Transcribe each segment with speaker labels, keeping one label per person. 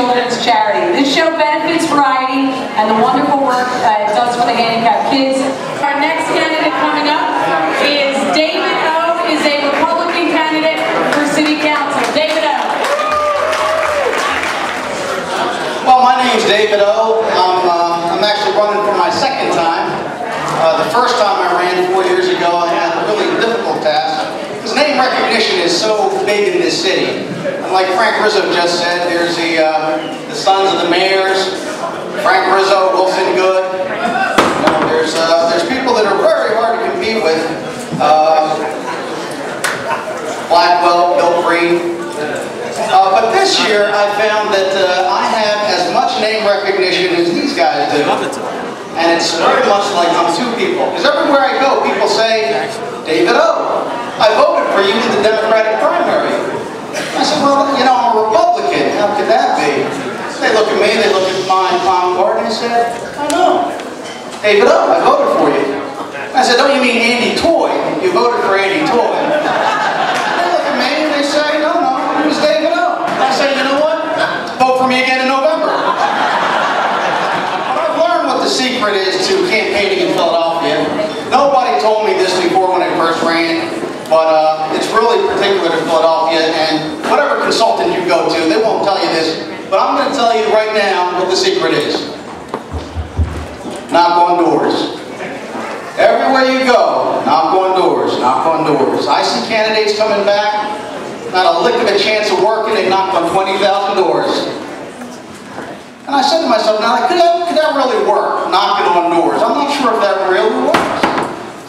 Speaker 1: children's charity. This show benefits Variety and the wonderful work it does for the handicapped kids. Our next candidate coming up is David O. is a Republican candidate for City Council. David O.
Speaker 2: Well, my name is David O. I'm actually running for my second time. The first time I ran 4 years ago, I had a really difficult task. Because name recognition is so big in this city. And like Frank Rizzo just said, there's the sons of the mayors, Frank Rizzo, Wilson Good. You know, there's people that are very hard to compete with. Blackwell, Bill Green. But this year, I found that I have as much name recognition as these guys do. And it's very much like I'm two people. Because everywhere I go, people say, David O. I voted for you in the Democratic primary. I said, well, you know, I'm a Republican. How could that be? They look at me, they look at my palm card, and they said, I know. David O., I voted for you. I said, don't you mean Andy Toy? You voted for Andy Toy. They look at me and they say, no, it was David O. I say, you know what? Vote for me again in November. But I've learned what the secret is to campaigning in Philadelphia. Nobody told me this before when I first ran. But it's really particular to Philadelphia, and whatever consultant you go to, they won't tell you this, but I'm going to tell you right now what the secret is. Knock on doors. Everywhere you go, knock on doors, knock on doors. I see candidates coming back, not a lick of a chance of working, they knocked on 20,000 doors. And I said to myself, now could that really work, knocking on doors? I'm not sure if that really works.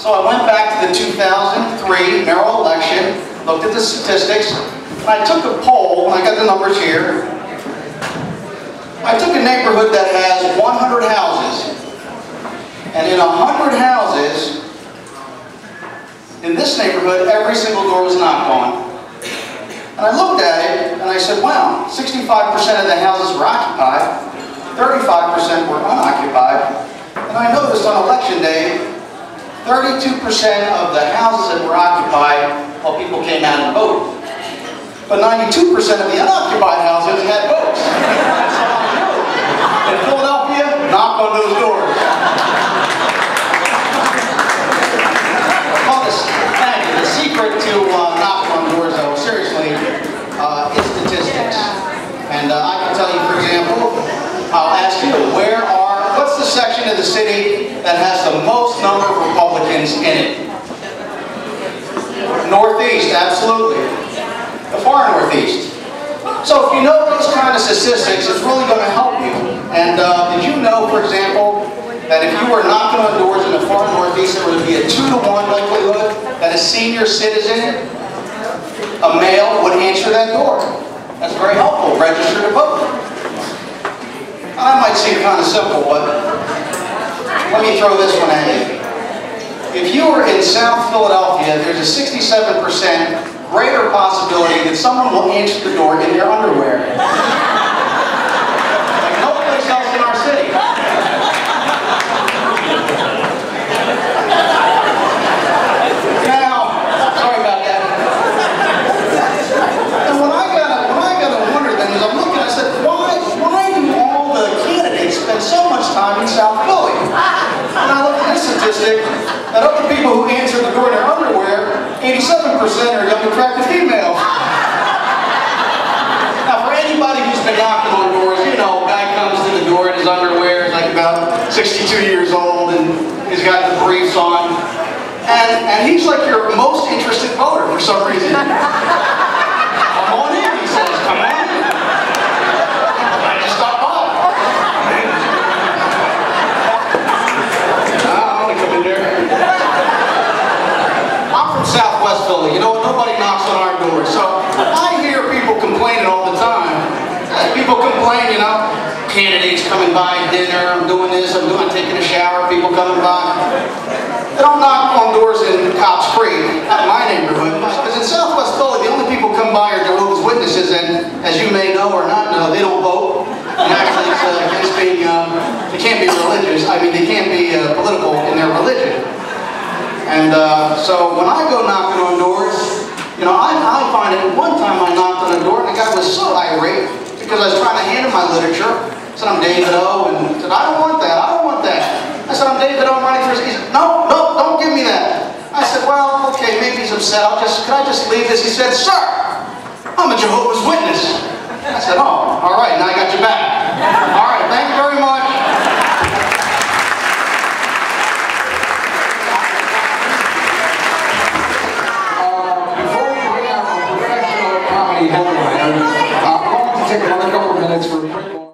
Speaker 2: So I went back to the 2003 mayoral election, looked at the statistics, and I took a poll, and I got the numbers here. I took a neighborhood that has 100 houses, and in 100 houses, in this neighborhood, every single door was knocked on. And I looked at it, and I said, wow, 65% of the houses were occupied, 35% were unoccupied, and I noticed on election day, 32% of the houses that were occupied while people came out and voted. But 92% of the unoccupied houses had votes. That's how I knew. In Philadelphia, knock on those doors. Well, the secret to knock on doors, though, seriously, is statistics. And I can tell you, for example, I'll ask you, what's the section of the city that has the most number of Republicans in it? Northeast, absolutely. The far Northeast. So if you know those kind of statistics, it's really going to help you. And did you know, for example, that if you were knocking on doors in the far Northeast, there would be a 2-to-1 likelihood that a senior citizen, a male, would answer that door? That's very helpful. Register to vote. That might seem kind of simple, but let me throw this one at you. If you were in South Philadelphia, there's a 67% greater possibility that someone will answer the door in their underwear. Like no place else in our city. Now, sorry about that. And when I got to wonder then, as I'm looking, I said, why do all the candidates spend so much time in South Philly? And I looked at this statistic, that of the people who answer the door in their underwear, 87% are young, attractive females. Now, for anybody who's been knocking on doors, you know, a guy comes to the door in his underwear, he's like about 62 years old, and he's got the briefs on. And he's like your most interested voter for some reason. Come on in, he says, come on in. I just stop by. I want to come in there. I'm from Southwest Philly. You know, nobody knocks on our doors. So I hear people complaining all the time. People complain, you know, candidates coming by dinner, I'm doing this, I'm taking a shower, people coming by. They don't knock on doors in Cops Creek, not my neighborhood, because in Southwest Philly, the only people come by are Jehovah's Witnesses, and as you may know or not know, they don't vote. And actually, it's against being, they can't be religious. I mean, they can't be political in their religion. And so when I go knocking on doors, you know, I find it, one time I knocked on a door and the guy was so irate, the because I was trying to hand him my literature. I said, I'm David O, and he said, I don't want that, I don't want that. I said, I'm David O, I'm running for his... He said, no, no, don't give me that. I said, well, okay, maybe he's upset. Could I just leave this? He said, sir, I'm a Jehovah's Witness. I said, oh, all right, now I got your back. All right, thank you very much.